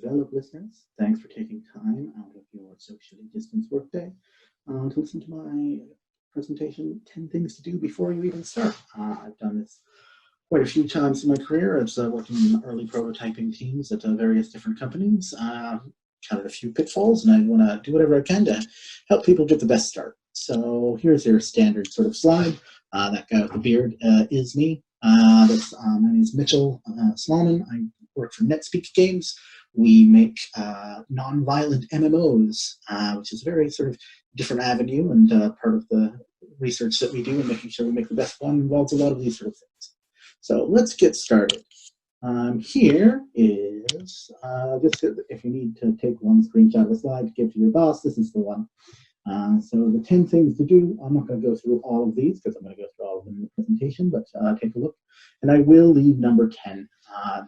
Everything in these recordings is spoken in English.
develop listeners. Thanks for taking time out of your socially distanced workday to listen to my presentation, 10 Things to Do Before You Even Start. I've done this quite a few times in my career. I've worked in early prototyping teams at various different companies, counted a few pitfalls, and I want to do whatever I can to help people get the best start. So here's your standard sort of slide. That guy with the beard is me. My name is Mitchell Smallman. I work for Netspeak Games. We make non-violent MMOs, which is a very sort of different avenue, and part of the research that we do and making sure we make the best one involves a lot of these sort of things. So let's get started. Here is, just if you need to take one screenshot of a slide to give to your boss, this is the one. So the 10 things to do, I'm not going to go through all of these because I'm going to go through all of them in the presentation, but take a look. And I will leave number 10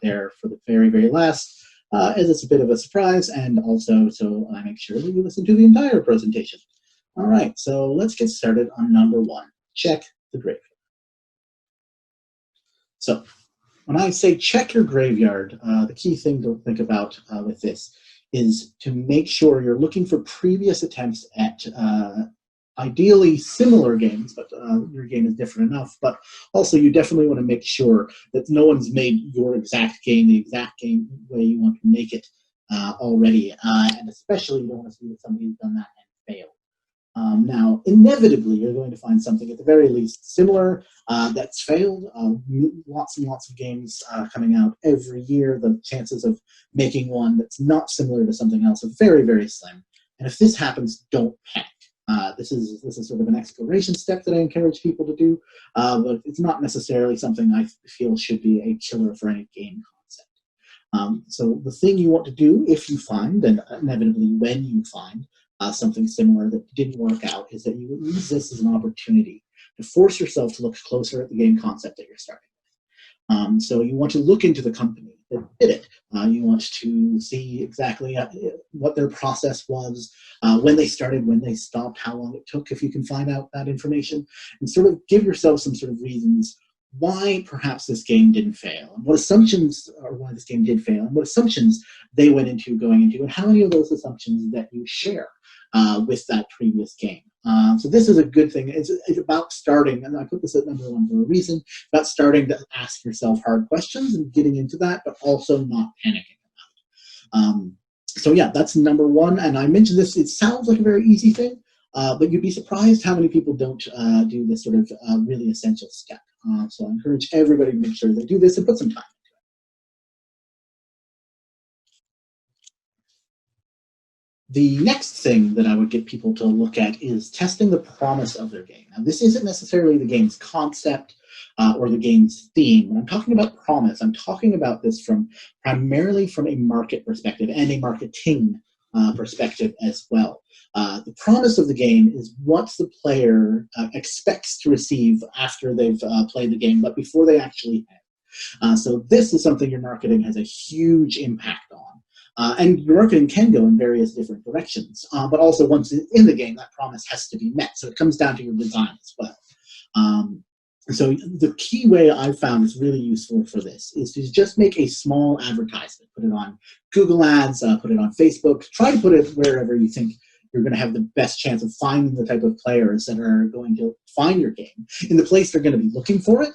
there for the very, very last, as it's a bit of a surprise, and also so I make sure that you listen to the entire presentation. All right, so let's get started on number 1. Check the graveyard. So when I say check your graveyard, the key thing to think about with this is to make sure you're looking for previous attempts at ideally similar games, but your game is different enough. But also you definitely want to make sure that no one's made your exact game the exact game way you want to make it already. And especially you don't want to see that somebody's done that and failed. Now, inevitably, you're going to find something at the very least similar that's failed. Lots and lots of games coming out every year. The chances of making one that's not similar to something else are very, very slim. And if this happens, don't panic. This is sort of an exploration step that I encourage people to do, but it's not necessarily something I feel should be a killer for any game concept. So the thing you want to do if you find, and inevitably when you find, something similar that didn't work out, is that you would use this as an opportunity to force yourself to look closer at the game concept that you're starting with. So you want to look into the company that did it. You want to see exactly what their process was, when they started, when they stopped, how long it took, if you can find out that information, and sort of give yourself some sort of reasons why perhaps this game didn't fail, and what assumptions, or why this game did fail, and what assumptions they went into going into, and how many of those assumptions that you share with that previous game. So this is a good thing. It's about starting, and I put this at number 1 for a reason, about starting to ask yourself hard questions and getting into that, but also not panicking about it. So yeah, that's number 1, and I mentioned this, it sounds like a very easy thing, but you'd be surprised how many people don't do this sort of really essential step. So I encourage everybody to make sure they do this and put some time into it. The next thing that I would get people to look at is testing the promise of their game. Now, this isn't necessarily the game's concept or the game's theme. When I'm talking about promise, I'm talking about this primarily from a market perspective and a marketing perspective as well. The promise of the game is what the player expects to receive after they've played the game, but before they actually have. So this is something your marketing has a huge impact on. And your marketing can go in various different directions, but also once in the game, that promise has to be met. So it comes down to your design as well. So the key way I've found is really useful for this is to just make a small advertisement. Put it on Google Ads, put it on Facebook, try to put it wherever you think you're going to have the best chance of finding the type of players that are going to find your game in the place they're going to be looking for it.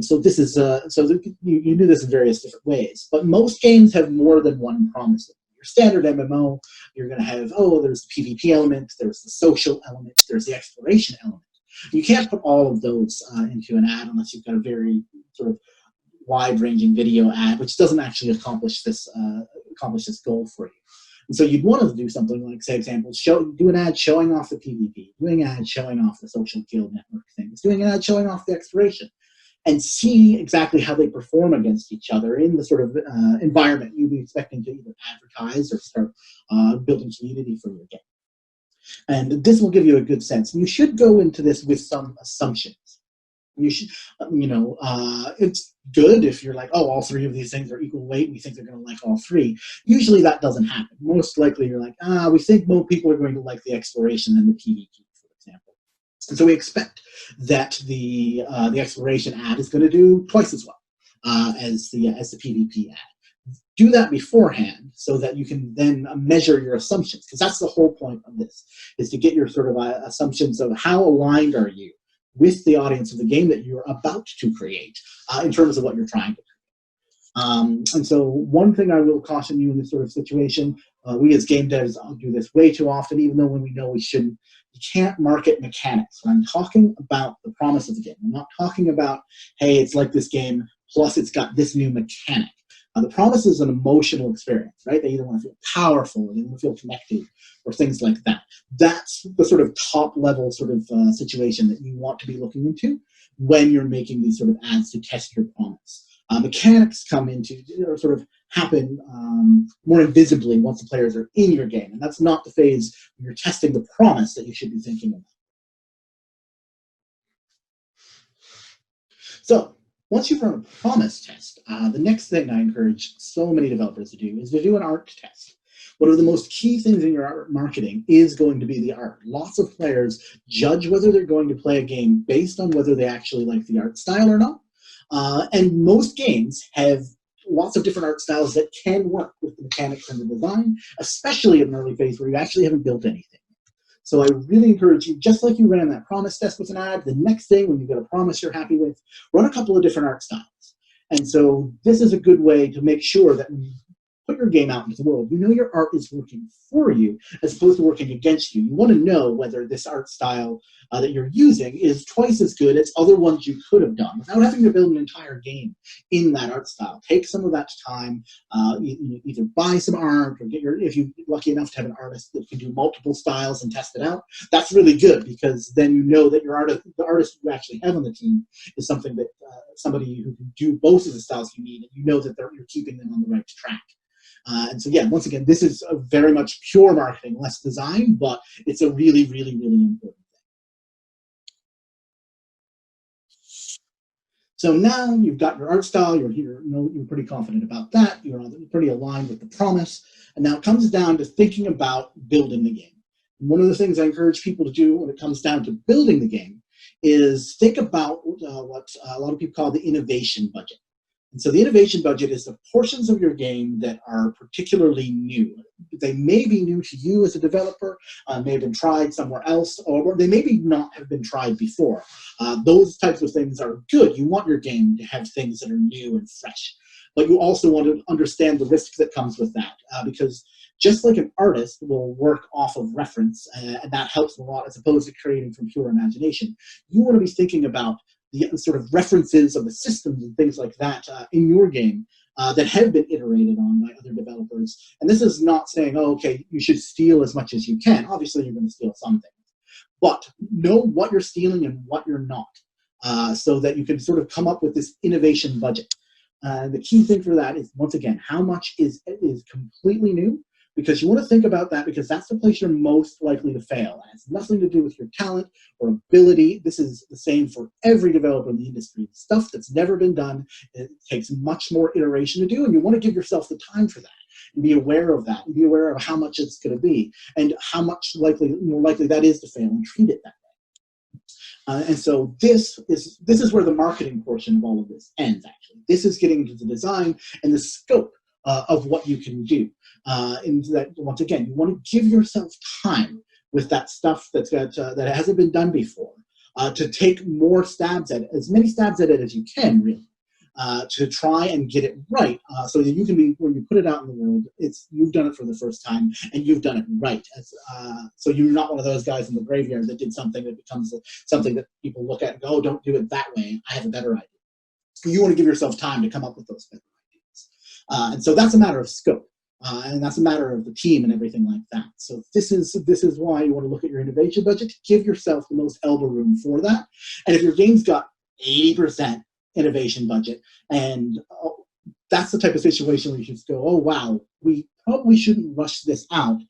So this is you do this in various different ways, but most games have more than one promise. Your standard MMO, you're going to have, there's the PvP element, there's the social element, there's the exploration element. You can't put all of those into an ad unless you've got a very sort of wide-ranging video ad, which doesn't actually accomplish this goal for you. And so you'd want to do something like, say, examples, do an ad showing off the PvP, doing an ad showing off the social guild network things, doing an ad showing off the exploration, and see exactly how they perform against each other in the sort of environment you'd be expecting to either advertise or start building community for your game. And this will give you a good sense. And you should go into this with some assumptions. You should, it's good if you're like, all 3 of these things are equal weight, and we think they're going to like all 3. Usually that doesn't happen. Most likely you're like, we think more people are going to like the exploration than the PvP, for example. And so we expect that the exploration ad is going to do twice as well as the PvP ad. Do that beforehand so that you can then measure your assumptions, because that's the whole point of this, is to get your sort of assumptions of how aligned are you with the audience of the game that you're about to create in terms of what you're trying to and so one thing I will caution you in this sort of situation, we as game devs do this way too often, even though when we know we shouldn't. You can't market mechanics. When I'm talking about the promise of the game, I'm not talking about, hey, it's like this game, plus it's got this new mechanic. The promise is an emotional experience, right? They either want to feel powerful or they want to feel connected or things like that. That's the sort of top level sort of situation that you want to be looking into when you're making these sort of ads to test your promise. Mechanics come into, or sort of happen more invisibly once the players are in your game. And that's not the phase when you're testing the promise that you should be thinking about. So once you've run a promise test, the next thing I encourage so many developers to do is to do an art test. One of the most key things in your art marketing is going to be the art. Lots of players judge whether they're going to play a game based on whether they actually like the art style or not. And most games have lots of different art styles that can work with the mechanics and the design, especially in an early phase where you actually haven't built anything. So I really encourage you, just like you ran that promise test with an ad, the next thing when you get a promise you're happy with, run a couple of different art styles. And so this is a good way to make sure that when you put your game out into the world, you know your art is working for you as opposed to working against you. You want to know whether this art style that you're using is twice as good as other ones you could have done without having to build an entire game in that art style. Take some of that time, you either buy some art or get if you're lucky enough to have an artist that can do multiple styles and test it out. That's really good, because then you know that the artist you actually have on the team is something that somebody who can do both of the styles you need, and you know that you're keeping them on the right track. And so, yeah, once again, this is a very much pure marketing, less design, but it's a really, really, really important thing. So now you've got your art style, you're pretty confident about that, you're pretty aligned with the promise, and now it comes down to thinking about building the game. And one of the things I encourage people to do when it comes down to building the game is think about what a lot of people call the innovation budget. And so the innovation budget is the portions of your game that are particularly new. They may be new to you as a developer, may have been tried somewhere else, or they maybe not have been tried before. Those types of things are good. You want your game to have things that are new and fresh. But you also want to understand the risk that comes with that, because just like an artist will work off of reference, and that helps a lot as opposed to creating from pure imagination, you want to be thinking about the sort of references of the systems and things like that in your game that have been iterated on by other developers. And this is not saying, oh, okay, you should steal as much as you can. Obviously, you're going to steal something. But know what you're stealing and what you're not, so that you can sort of come up with this innovation budget. The key thing for that is, once again, how much is completely new, because you want to think about that, because that's the place you're most likely to fail. It has nothing to do with your talent or ability. This is the same for every developer in the industry. Stuff that's never been done, it takes much more iteration to do, and you want to give yourself the time for that and be aware of that and be aware of how much it's going to be and how much more likely that is to fail, and treat it that way. And so this is where the marketing portion of all of this ends, actually. This is getting into the design and the scope of what you can do. And that, once again, you want to give yourself time with that stuff that hasn't been done before, to take more stabs at it, as many stabs at it as you can, really, to try and get it right, so that you can be, when you put it out in the world, you've done it for the first time and you've done it right. So you're not one of those guys in the graveyard that did something that becomes something that people look at and go, oh, don't do it that way, I have a better idea. You want to give yourself time to come up with those better ideas. And so that's a matter of scope. And that's a matter of the team and everything like that. So this is why you want to look at your innovation budget, to give yourself the most elbow room for that. And if your game's got 80% innovation budget, and that's the type of situation where you just go, oh, wow, we probably shouldn't rush this out.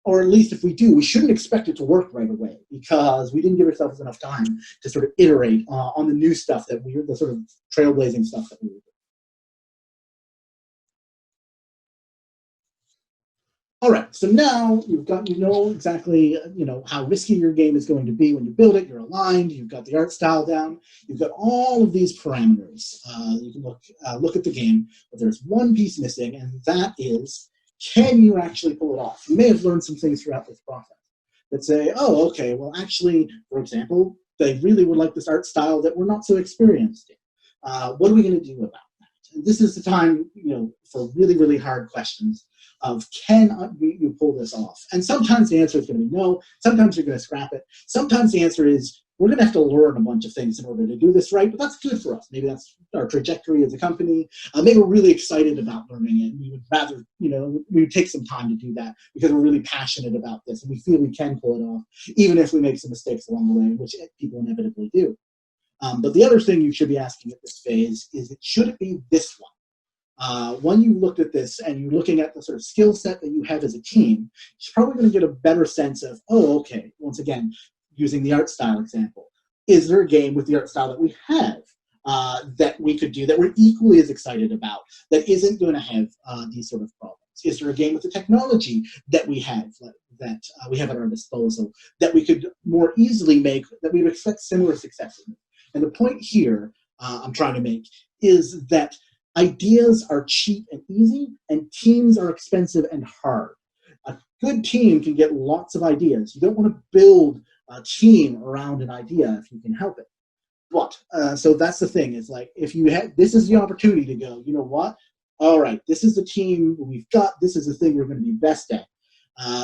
Or at least if we do, we shouldn't expect it to work right away, because we didn't give ourselves enough time to sort of iterate on the new stuff the sort of trailblazing stuff that we were doing. All right, so now you know exactly how risky your game is going to be when you build it. You're aligned. You've got the art style down. You've got all of these parameters. You can look at the game, but there's one piece missing, and that is, can you actually pull it off? You may have learned some things throughout this process that say, oh, okay, well, actually, for example, they really would like this art style that we're not so experienced in. What are we going to do about that? And this is the time, for really, really hard questions of can you pull this off? And sometimes the answer is going to be no. Sometimes you're going to scrap it. Sometimes the answer is we're going to have to learn a bunch of things in order to do this right, but that's good for us. Maybe that's our trajectory as a company. Maybe we're really excited about learning it. We would rather, we would take some time to do that because we're really passionate about this and we feel we can pull it off, even if we make some mistakes along the way, which people inevitably do. But the other thing you should be asking at this phase is, should it be this one? When you looked at this and you're looking at the sort of skill set that you have as a team, you're probably going to get a better sense of, oh, okay, once again, using the art style example, is there a game with the art style that we have that we could do that we're equally as excited about that isn't going to have these sort of problems? Is there a game with the technology that we have that we have at our disposal that we could more easily make that we would expect similar success in? And the point here I'm trying to make is that ideas are cheap and easy, and teams are expensive and hard. A good team can get lots of ideas. You don't want to build a team around an idea if you can help it. But, so that's the thing, is like, if you had, this is the opportunity to go, you know what? All right, this is the team we've got. This is the thing we're going to be best at.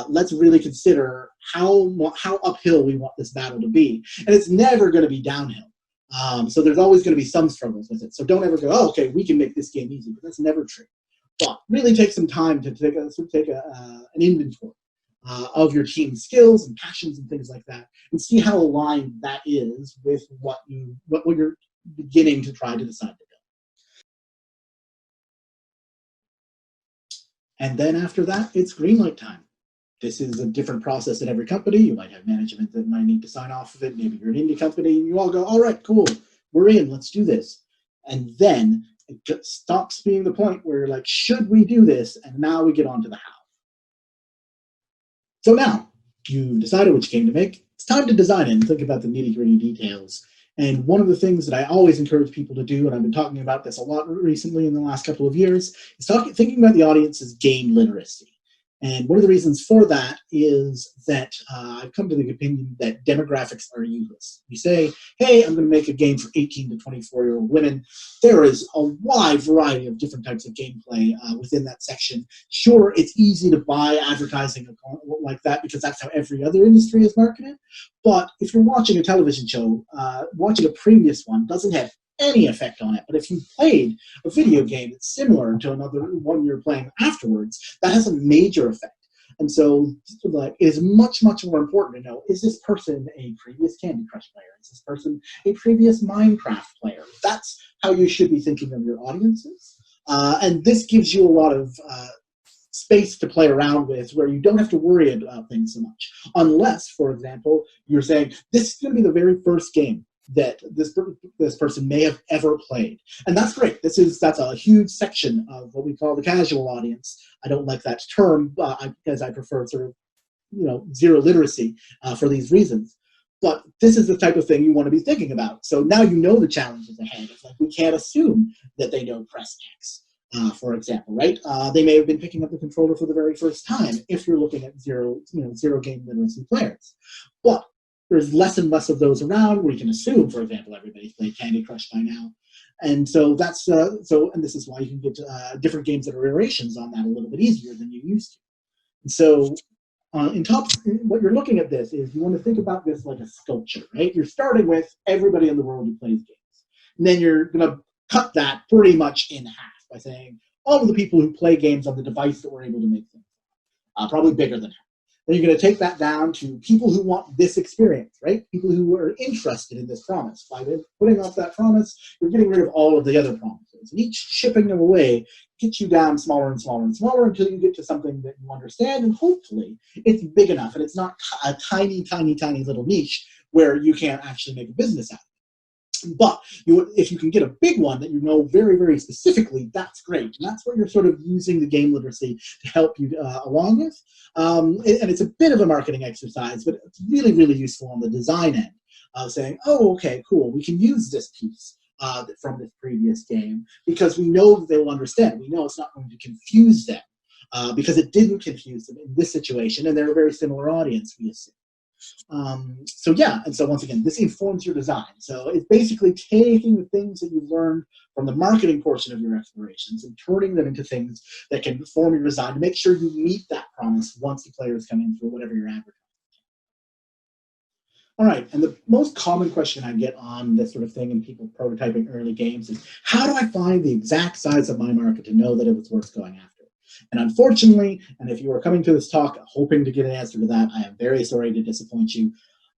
Let's really consider how uphill we want this battle to be. And it's never going to be downhill. So there's always going to be some struggles with it. So don't ever go, oh, okay, we can make this game easy, but that's never true. But really take some time to take an inventory of your team's skills and passions and things like that, and see how aligned that is with what you're beginning to try to decide to build. And then after that, it's greenlight time. This is a different process at every company. You might have management that might need to sign off of it. Maybe you're an indie company and you all go, all right, cool, we're in, let's do this. And then it stops being the point where you're like, should we do this? And now we get on to the how. So now you've decided which game to make. It's time to design it and think about the nitty-gritty details. And one of the things that I always encourage people to do, and I've been talking about this a lot recently in the last couple of years, is thinking about the audience's game literacy. And one of the reasons for that is that I've come to the opinion that demographics are useless. You say, hey, I'm going to make a game for 18 to 24-year-old women. There is a wide variety of different types of gameplay within that section. Sure, it's easy to buy advertising like that because that's how every other industry is marketed. But if you're watching a television show, watching a previous one doesn't have any effect on it. But if you played a video game that's similar to another one you're playing afterwards, that has a major effect. And so like, it is much, much more important to know, is this person a previous Candy Crush player? Is this person a previous Minecraft player? That's how you should be thinking of your audiences. And this gives you a lot of space to play around with where you don't have to worry about things so much. Unless, for example, you're saying, this is going to be the very first game that this person may have ever played. And that's great. That's a huge section of what we call the casual audience. I don't like that term because I prefer sort of, zero literacy for these reasons. But this is the type of thing you want to be thinking about. So now you know the challenges ahead. It's like we can't assume that they know press X, for example, right? They may have been picking up the controller for the very first time if you're looking at zero game literacy players. But there's less and less of those around where you can assume, for example, everybody's played Candy Crush by now. And so that's, and this is why you can get different games that are iterations on that a little bit easier than you used to. And so what you're looking at this is you want to think about this like a sculpture, right? You're starting with everybody in the world who plays games. And then you're going to cut that pretty much in half by saying all of the people who play games on the device that we're able to make them, probably bigger than half. Then you're going to take that down to people who want this experience, right? People who are interested in this promise. By putting off that promise, you're getting rid of all of the other promises. And each chipping them away gets you down smaller and smaller and smaller until you get to something that you understand, and hopefully it's big enough and it's not a tiny, tiny, tiny little niche where you can't actually make a business out of it. But if you can get a big one that you know very, very specifically, that's great. And that's what you're sort of using the game literacy to help you along with. And it's a bit of a marketing exercise, but it's really, really useful on the design end of saying, oh, okay, cool, we can use this piece from this previous game because we know that they will understand. We know it's not going to confuse them because it didn't confuse them in this situation, and they're a very similar audience, we assume. So yeah, and so once again, this informs your design. So it's basically taking the things that you've learned from the marketing portion of your explorations and turning them into things that can form your design to make sure you meet that promise once the players come in through whatever you're advertising. All right, and the most common question I get on this sort of thing in people prototyping early games is, how do I find the exact size of my market to know that it was worth going after? And unfortunately, and if you are coming to this talk hoping to get an answer to that, I am very sorry to disappoint you.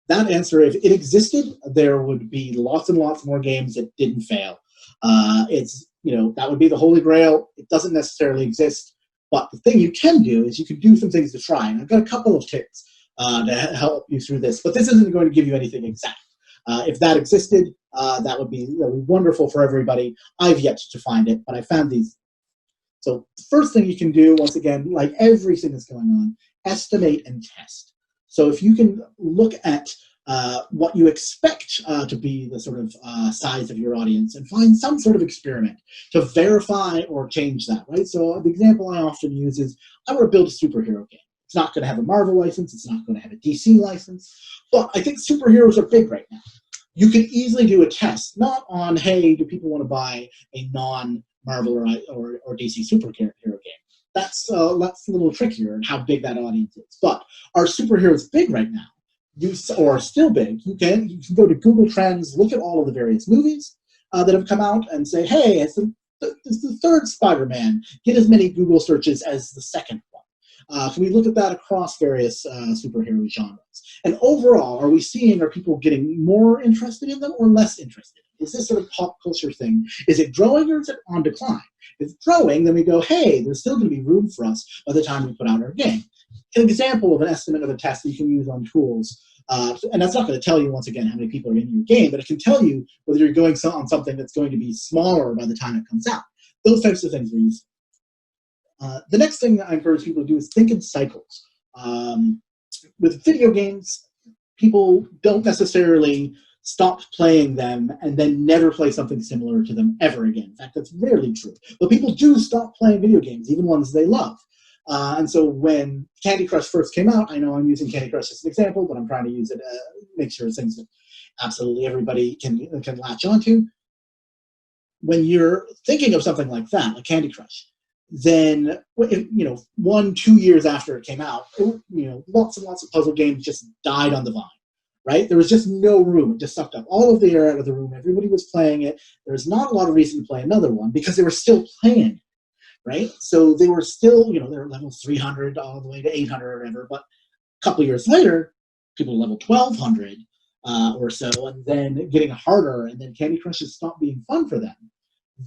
That answer, if it existed, there would be lots and lots more games that didn't fail. That would be the holy grail. It doesn't necessarily exist, but the thing you can do is you can do some things to try. And I've got a couple of tips to help you through this, but this isn't going to give you anything exact. If that existed, that would be wonderful for everybody. I've yet to find it, but I found these. So the first thing you can do, once again, like everything that's going on, estimate and test. So if you can look at what you expect to be the sort of size of your audience and find some sort of experiment to verify or change that, right? So the example I often use is, I want to build a superhero game. It's not going to have a Marvel license. It's not going to have a DC license. But I think superheroes are big right now. You can easily do a test, not on, hey, do people want to buy a non-Marvel or DC superhero game? That's a little trickier in how big that audience is. But are superheroes big right now? Or still big? You can go to Google Trends, look at all of the various movies that have come out, and say, hey, it's the third Spider-Man. Get as many Google searches as the second one. Can we look at that across various superhero genres? And overall, are people getting more interested in them or less interested? Is this sort of pop culture thing, is it growing or is it on decline? If it's growing, then we go, hey, there's still going to be room for us by the time we put out our game. An example of an estimate of a test that you can use on tools, and that's not going to tell you, once again, how many people are in your game, but it can tell you whether you're going on something that's going to be smaller by the time it comes out. Those types of things are useful. The next thing that I encourage people to do is think in cycles. With video games, people don't necessarily stop playing them and then never play something similar to them ever again. In fact, that's rarely true. But people do stop playing video games, even ones they love. And so when Candy Crush first came out, I know I'm using Candy Crush as an example, but I'm trying to use it make sure it's things that absolutely everybody can latch onto. When you're thinking of something like that, like Candy Crush, then 1-2 years after it came out, lots and lots of puzzle games just died on the vine, right? There was just no room. It just sucked up all of the air out of the room. Everybody was playing it. There's not a lot of reason to play another one because they were still playing it, right? So they were still, they're level 300 all the way to 800 or whatever. But a couple years later, people level 1200 or so, and then getting harder, and then Candy Crush has stopped being fun for them.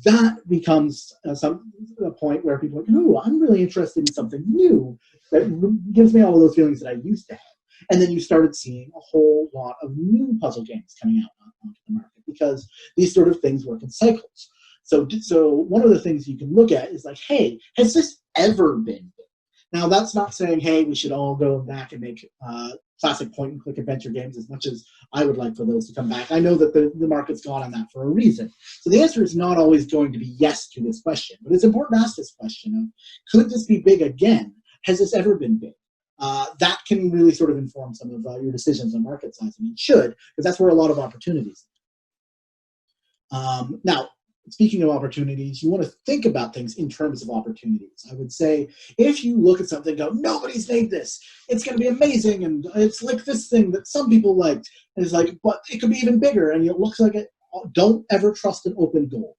That becomes a point where people are like, oh, I'm really interested in something new that gives me all of those feelings that I used to have. And then you started seeing a whole lot of new puzzle games coming out onto the market because these sort of things work in cycles. So one of the things you can look at is like, hey, has this ever been big? Now, that's not saying, hey, we should all go back and make classic point-and-click adventure games, as much as I would like for those to come back. I know that the market's gone on that for a reason. So the answer is not always going to be yes to this question, but it's important to ask this question of, could this be big again? Has this ever been big? That can really sort of inform some of your decisions on market sizing. It should, because that's where a lot of opportunities are. Now, speaking of opportunities, you want to think about things in terms of opportunities. I would say, if you look at something and go, nobody's made this, it's going to be amazing, and it's like this thing that some people liked, and it's like, but it could be even bigger, and it looks like it. Don't ever trust an open goal,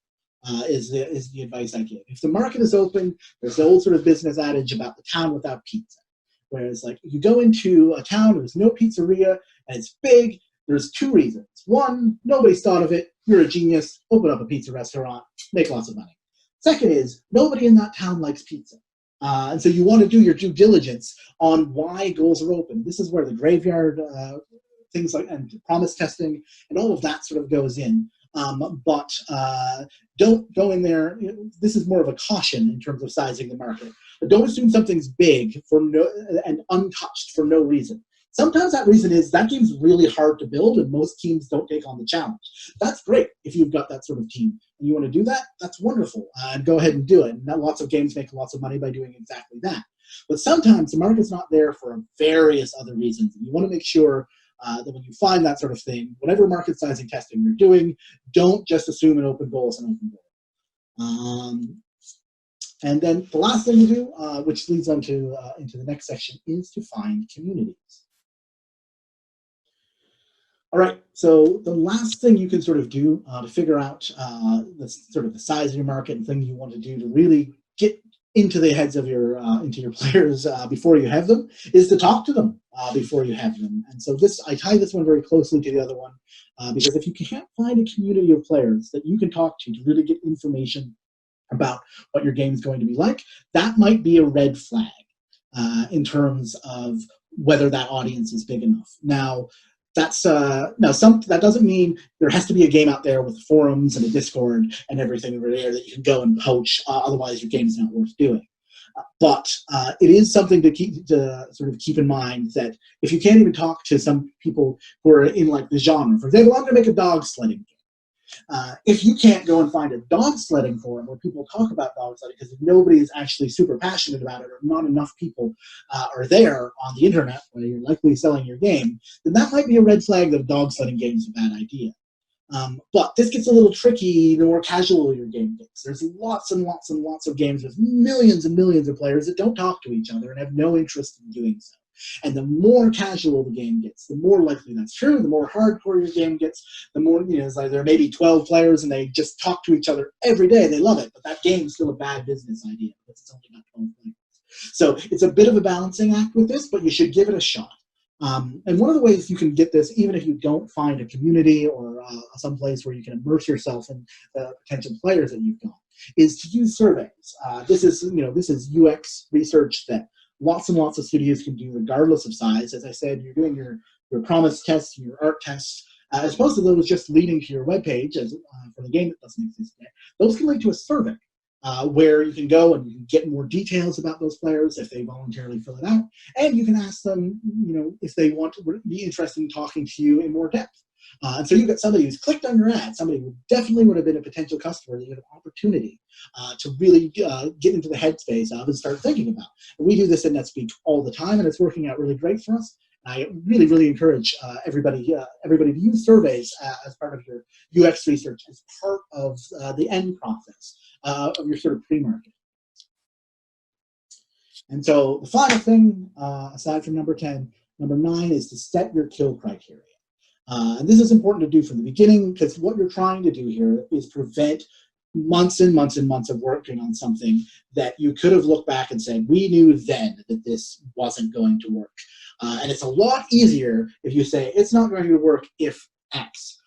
is the advice I give. If the market is open, there's the old sort of business adage about the town without pizza, where it's like, you go into a town, there's no pizzeria, and it's big. There's two reasons. One, nobody's thought of it. You're a genius. Open up a pizza restaurant. Make lots of money. Second is, nobody in that town likes pizza. And so you want to do your due diligence on why goals are open. This is where the graveyard things like and promise testing and all of that sort of goes in. but don't go in there. This is more of a caution in terms of sizing the market. But don't assume something's big and untouched for no reason. Sometimes that reason is that game's really hard to build and most teams don't take on the challenge. That's great if you've got that sort of team and you want to do that, that's wonderful. And go ahead and do it. And lots of games make lots of money by doing exactly that. But sometimes the market's not there for various other reasons. And you want to make sure that when you find that sort of thing, whatever market sizing testing you're doing, don't just assume an open goal is an open goal. And then the last thing to do, which leads on to into the next section, is to find communities. All right, so the last thing you can sort of do to figure out the size of your market and things you want to do to really get into the heads of your players before you have them is to talk to them before you have them. And so I tie this one very closely to the other one because if you can't find a community of players that you can talk to really get information about what your game is going to be like, that might be a red flag in terms of whether that audience is big enough. Now, that doesn't mean there has to be a game out there with forums and a Discord and everything over there that you can go and poach. Otherwise, your game's not worth doing. But it is something to sort of keep in mind that if you can't even talk to some people who are in like the genre, for example, I'm going to make a dog sledding game. If you can't go and find a dog sledding forum where people talk about dog sledding because nobody is actually super passionate about it or not enough people are there on the internet where you're likely selling your game, then that might be a red flag that a dog sledding game is a bad idea. But this gets a little tricky the more casual your game gets. There's lots and lots and lots of games with millions and millions of players that don't talk to each other and have no interest in doing so. And the more casual the game gets, the more likely that's true. The more hardcore your game gets, the more, it's like there may be 12 players and they just talk to each other every day. They love it, but that game's still a bad business idea because it's only got 12 players. So it's a bit of a balancing act with this, but you should give it a shot. And one of the ways you can get this, even if you don't find a community or some place where you can immerse yourself in the potential players that you've got, is to use surveys. This is UX research that lots and lots of studios can do regardless of size. As I said, you're doing your promise tests, your art tests, as opposed to those just leading to your webpage for the game that doesn't exist yet. Those can lead to a survey where you can go and you can get more details about those players if they voluntarily fill it out. And you can ask them, if they want to be interested in talking to you in more depth. And so you've got somebody who's clicked on your ad, somebody who definitely would have been a potential customer that you have an opportunity to really get into the headspace of and start thinking about. And we do this in Netspeak all the time, and it's working out really great for us. I really, really encourage everybody to use surveys as part of your UX research, as part of the end process of your sort of pre-market. And so the final thing, aside from number 10, number 9 is to set your kill criteria. And this is important to do from the beginning because what you're trying to do here is prevent months and months and months of working on something that you could have looked back and said, we knew then that this wasn't going to work. And it's a lot easier if you say, it's not going to work if X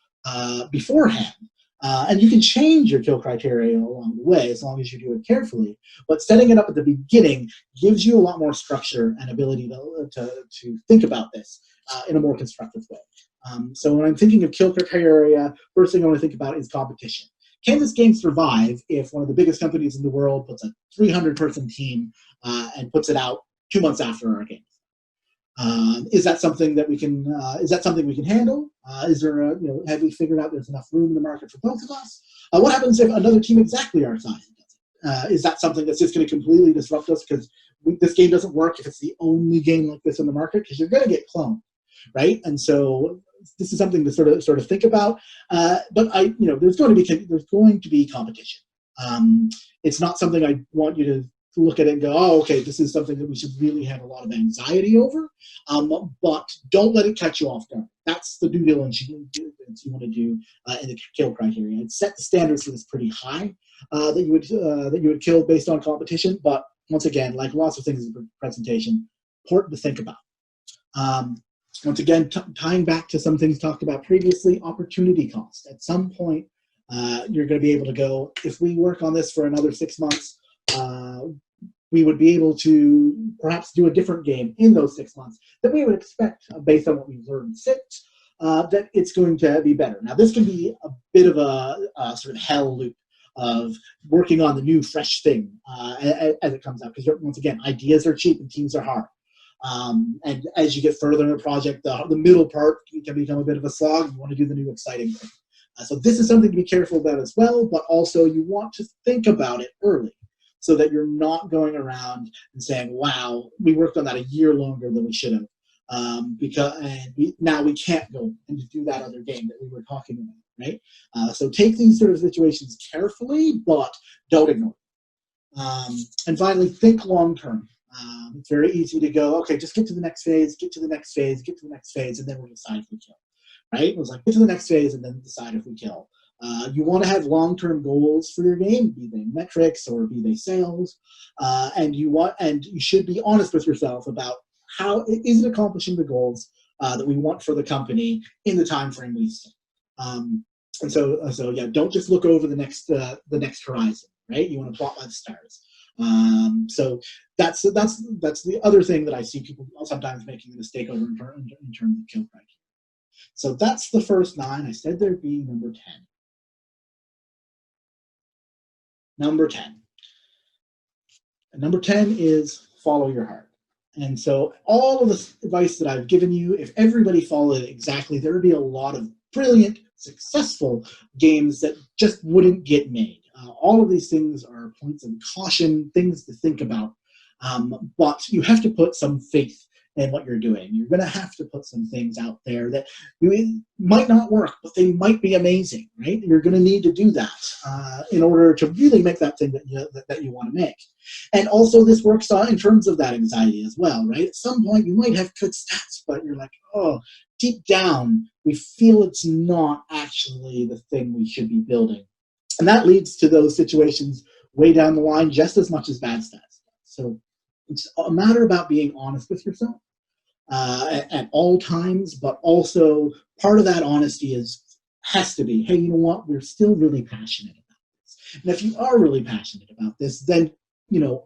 beforehand. And you can change your kill criteria along the way as long as you do it carefully. But setting it up at the beginning gives you a lot more structure and ability to think about this in a more constructive way. So when I'm thinking of kill criteria, first thing I want to think about is competition. Can this game survive if one of the biggest companies in the world puts a 300-person team and puts it out 2 months after our game? Is that something that we can? Is that something we can handle? Is there have we figured out there's enough room in the market for both of us? What happens if another team exactly our size does it? Is that something that's just going to completely disrupt us because this game doesn't work if it's the only game like this in the market? Because you're going to get cloned, right? And so this is something to sort of think about. But there's going to be competition. It's not something I want you to look at it and go, oh, okay, this is something that we should really have a lot of anxiety over. But don't let it catch you off guard. That's the due diligence you want to do in the kill criteria. And set the standards for this pretty high that you would kill based on competition. But once again, like lots of things in the presentation, important to think about. Once again, tying back to some things talked about previously, opportunity cost. At some point, you're going to be able to go, if we work on this for another 6 months, we would be able to perhaps do a different game in those 6 months that we would expect based on what we've learned since. that it's going to be better. Now, this can be a bit of a sort of hell loop of working on the new, fresh thing as it comes out. Because once again, ideas are cheap and teams are hard. And as you get further in a project, the middle part can become a bit of a slog. You want to do the new, exciting thing. So this is something to be careful about as well, but also you want to think about it early so that you're not going around and saying, wow, we worked on that a year longer than we should have. Now we can't go and do that other game that we were talking about, right? So take these sort of situations carefully, but don't ignore them. And finally, think long term. It's very easy to go, okay, just get to the next phase, get to the next phase, get to the next phase, and then we'll decide if we kill, right? It was like, get to the next phase and then decide if we kill. You want to have long-term goals for your game, be they metrics or be they sales, and you should be honest with yourself about how is it accomplishing the goals that we want for the company in the time frame we set. And so yeah, don't just look over the next horizon, right? You want to plot by the stars. So that's the other thing that I see people sometimes making a mistake over in terms of kill criteria. So that's the first 9. I said there'd be number 10. Number 10. And number 10 is follow your heart. And so all of the advice that I've given you, if everybody followed it exactly, there would be a lot of brilliant, successful games that just wouldn't get made. All of these things are points of caution, things to think about. But you have to put some faith in what you're doing. You're going to have to put some things out there that might not work, but they might be amazing, right? You're going to need to do that in order to really make that thing that you want to make. And also this works in terms of that anxiety as well, right? At some point you might have good stats, but you're like, oh, deep down, we feel it's not actually the thing we should be building. And that leads to those situations way down the line just as much as bad stats. So it's a matter about being honest with yourself at all times, but also part of that honesty has to be, hey, you know what? We're still really passionate about this. And if you are really passionate about this, then,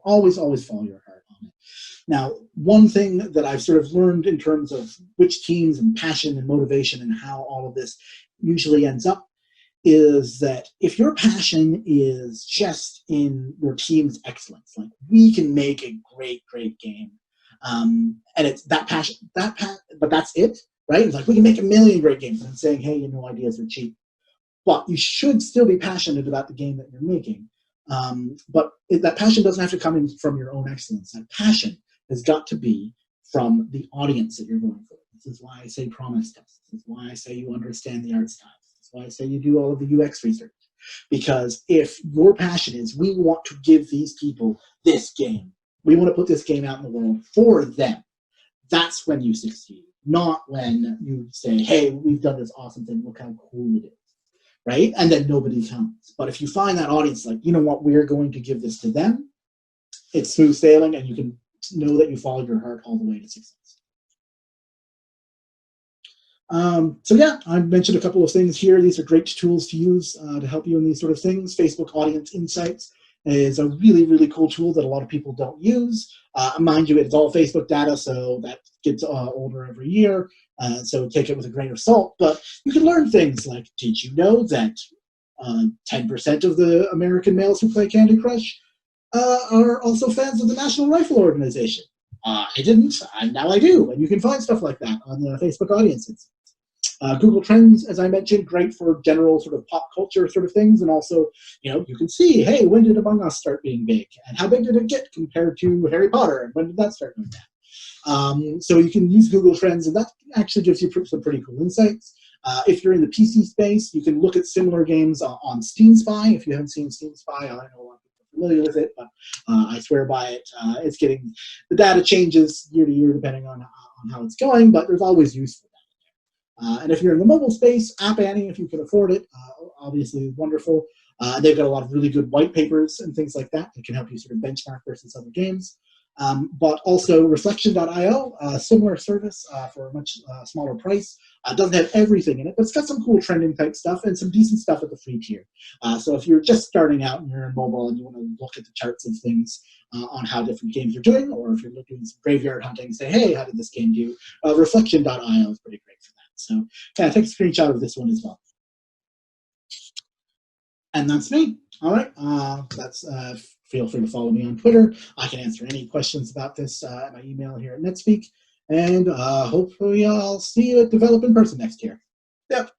always follow your heart on it. Now, one thing that I've sort of learned in terms of which teams and passion and motivation and how all of this usually ends up is that if your passion is just in your team's excellence, like we can make a great game, and it's that passion, but that's it, right? It's like we can make 1 million great games, and I'm saying, hey, ideas are cheap, but you should still be passionate about the game that you're making. But that passion doesn't have to come in from your own excellence. That passion has got to be from the audience that you're going for. This is why I say promise test. This is why I say you understand the art style. Why I say you do all of the UX research. Because if your passion is, we want to give these people this game, we want to put this game out in the world for them, that's when you succeed. Not when you say, hey, we've done this awesome thing, look how cool it is, right? And then nobody comes. But if you find that audience like, you know what, we're going to give this to them, it's smooth sailing and you can know that you followed your heart all the way to success. So yeah, I mentioned a couple of things here. These are great tools to use to help you in these sort of things. Facebook Audience Insights is a really, really cool tool that a lot of people don't use. Mind you, it's all Facebook data, so that gets older every year. So take it with a grain of salt. But you can learn things like, did you know that 10% of the American males who play Candy Crush are also fans of the National Rifle Organization? I didn't, and now I do. And you can find stuff like that on the Facebook Audience Insights. Google Trends, as I mentioned, great for general sort of pop culture sort of things. And also, you can see, hey, when did Among Us start being big? And how big did it get compared to Harry Potter? And when did that start going down? So you can use Google Trends, and that actually gives you some pretty cool insights. If you're in the PC space, you can look at similar games on Steam Spy. If you haven't seen Steam Spy, I know a lot of people are familiar with it, but I swear by it. The data changes year to year depending on how it's going, but there's always useful. And if you're in the mobile space, App Annie, if you can afford it, obviously wonderful. They've got a lot of really good white papers and things like that that can help you sort of benchmark versus other games. But also Reflection.io, a similar service for a much smaller price. Doesn't have everything in it, but it's got some cool trending type stuff and some decent stuff at the free tier. So if you're just starting out and you're in mobile and you want to look at the charts of things on how different games are doing, or if you're looking at some graveyard hunting and say, hey, how did this game do? Reflection.io is pretty great for that. So yeah, take a screenshot of this one as well. And that's me. All right. That's feel free to follow me on Twitter. I can answer any questions about this at my email here at Netspeak. And hopefully I'll see you at Develop in Person next year. Yep.